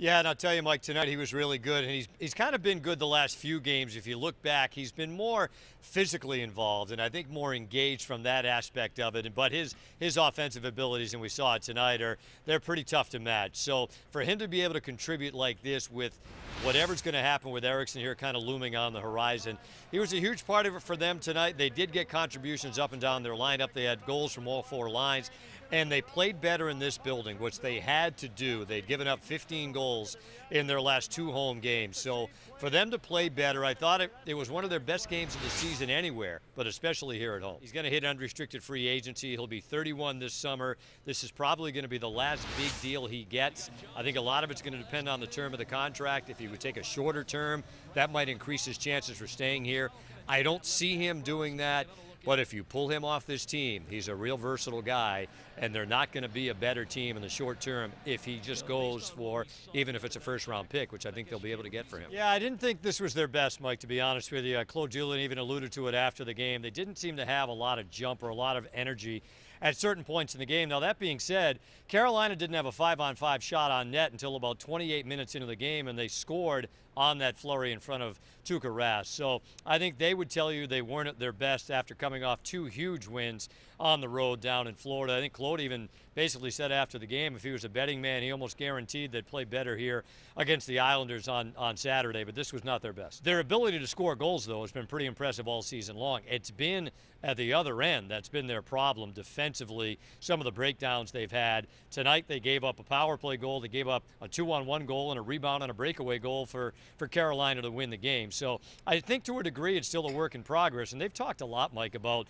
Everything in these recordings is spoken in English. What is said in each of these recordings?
Yeah, and I'll tell you, Mike, tonight he was really good, and he's kind of been good the last few games. If you look back, he's been more physically involved, and I think more engaged from that aspect of it. But his offensive abilities, and we saw it tonight, they're pretty tough to match. So for him to be able to contribute like this with whatever's going to happen with Erickson here kind of looming on the horizon, he was a huge part of it for them tonight. They did get contributions up and down their lineup. They had goals from all four lines, and they played better in this building, which they had to do. They'd given up 15 goals in their last two home games. So for them to play better, I thought it was one of their best games of the season anywhere, but especially here at home. He's going to hit unrestricted free agency. He'll be 31 this summer. This is probably going to be the last big deal he gets. I think a lot of it's going to depend on the term of the contract. If he would take a shorter term, that might increase his chances for staying here. I don't see him doing that. But if you pull him off this team, he's a real versatile guy, and they're not going to be a better team in the short term if he just goes for, even if it's a first-round pick, which I think they'll be able to get for him. Yeah, I didn't think this was their best, Mike, to be honest with you. Claude Julien even alluded to it after the game. They didn't seem to have a lot of jump or a lot of energy at certain points in the game. Now, that being said, Carolina didn't have a 5-on-5 shot on net until about 28 minutes into the game, and they scored on that flurry in front of Tuukka Rask. So I think they would tell you they weren't at their best after coming off two huge wins on the road down in Florida. I think Claude even basically said after the game, if he was a betting man, he almost guaranteed they'd play better here against the Islanders on Saturday, but this was not their best. Their ability to score goals, though, has been pretty impressive all season long. It's been at the other end that's been their problem defensively, some of the breakdowns they've had. Tonight they gave up a power play goal. They gave up a 2-on-1 goal and a rebound on a breakaway goal for Carolina to win the game. So I think to a degree it's still a work in progress, and they've talked a lot, Mike, about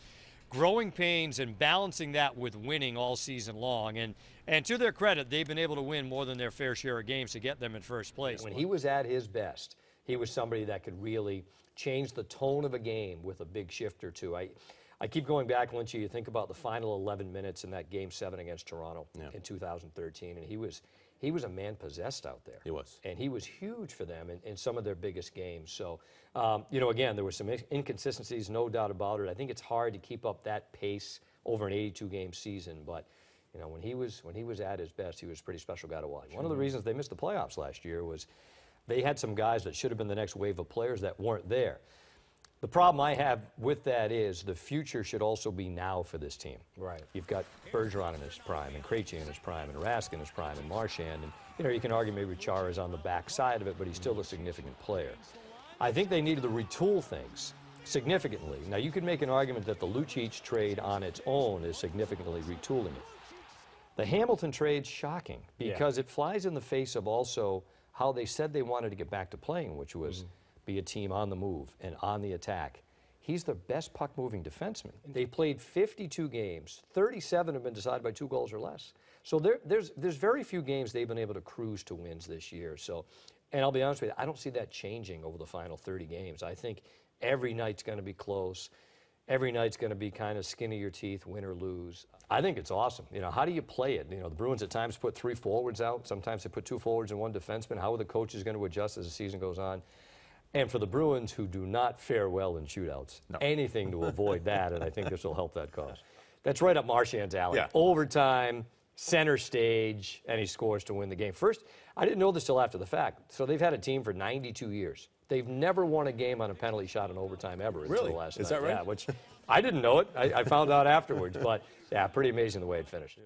growing pains and balancing that with winning all season long. And to their credit, they've been able to win more than their fair share of games to get them in first place. When he was at his best, he was somebody that could really change the tone of a game with a big shift or two. I keep going back, Lynchy, you think about the final 11 minutes in that Game 7 against Toronto in 2013, and he was a man possessed out there. He was. And he was huge for them in some of their biggest games. So, again, there were some inconsistencies, no doubt about it. I think it's hard to keep up that pace over an 82-game season, but when he was at his best, he was a pretty special guy to watch. One of the reasons they missed the playoffs last year was they had some guys that should have been the next wave of players that weren't there. The problem I have with that is the future should also be now for this team. Right. You've got Bergeron in his prime, and Krejci in his prime, and Rask in his prime, and Marchand. And, you can argue maybe Chara is on the back side of it, but he's still a significant player. I think they needed to retool things significantly. Now, you could make an argument that the Lucic trade on its own is significantly retooling it. The Hamilton trade's shocking because it flies in the face of also how they said they wanted to get back to playing, which was be a team on the move and on the attack. He's the best puck-moving defenseman. They've played 52 games. 37 have been decided by 2 goals or less. So there's very few games they've been able to cruise to wins this year. So, and I'll be honest with you, I don't see that changing over the final 30 games. I think every night's going to be close. Every night's going to be kind of skin of your teeth, win or lose. I think it's awesome. How do you play it? The Bruins at times put 3 forwards out. Sometimes they put 2 forwards and 1 defenseman. How are the coaches going to adjust as the season goes on? And for the Bruins, who do not fare well in shootouts, anything to avoid that, and I think this will help that cause. That's right up Marchand's alley. Yeah. Overtime, center stage, and he scores to win the game. First, I didn't know this till after the fact. So they've had a team for 92 years. They've never won a game on a penalty shot in overtime ever until the last night. Is that right? Yeah, which I didn't know it. I found out afterwards. But, yeah, pretty amazing the way it finished.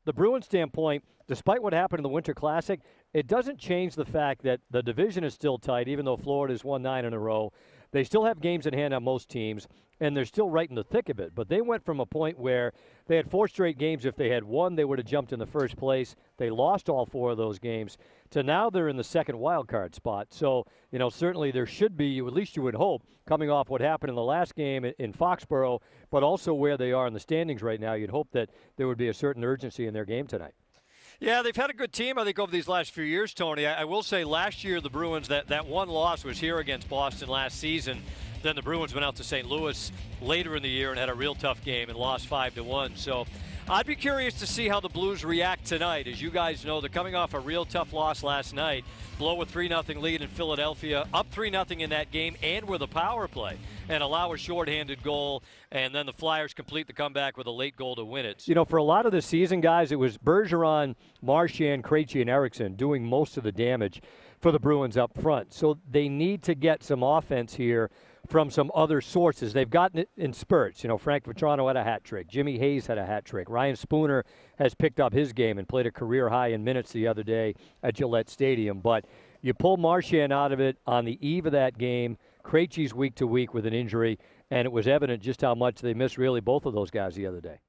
The Bruins standpoint, despite what happened in the Winter Classic, it doesn't change the fact that the division is still tight, even though Florida's won 9 in a row. They still have games in hand on most teams, and they're still right in the thick of it. But they went from a point where they had 4 straight games. If they had won, they would have jumped in the first place. They lost all 4 of those games. To now they're in the second wild card spot. So, certainly there should be, at least you would hope, coming off what happened in the last game in Foxborough, but also where they are in the standings right now, you'd hope that there would be a certain urgency in their game tonight. Yeah, they've had a good team, I think, over these last few years, Tony. I will say last year the Bruins, that one loss was here against Boston last season. Then the Bruins went out to St. Louis later in the year and had a real tough game and lost 5-1. So I'd be curious to see how the Blues react tonight. As you guys know, they're coming off a real tough loss last night. Blow a 3-0 lead in Philadelphia, up 3-0 in that game, and with a power play, and allow a shorthanded goal, and then the Flyers complete the comeback with a late goal to win it. You know, for a lot of the season, guys, it was Bergeron, Marchand, Krejci, and Eriksson doing most of the damage for the Bruins up front. So they need to get some offense here from some other sources. They've gotten it in spurts. You know, Frank Vetrano had a hat trick. Jimmy Hayes had a hat trick. Ryan Spooner has picked up his game and played a career high in minutes the other day at Gillette Stadium. But you pull Marchand out of it on the eve of that game. Krejci's week to week with an injury, and it was evident just how much they missed really both of those guys the other day.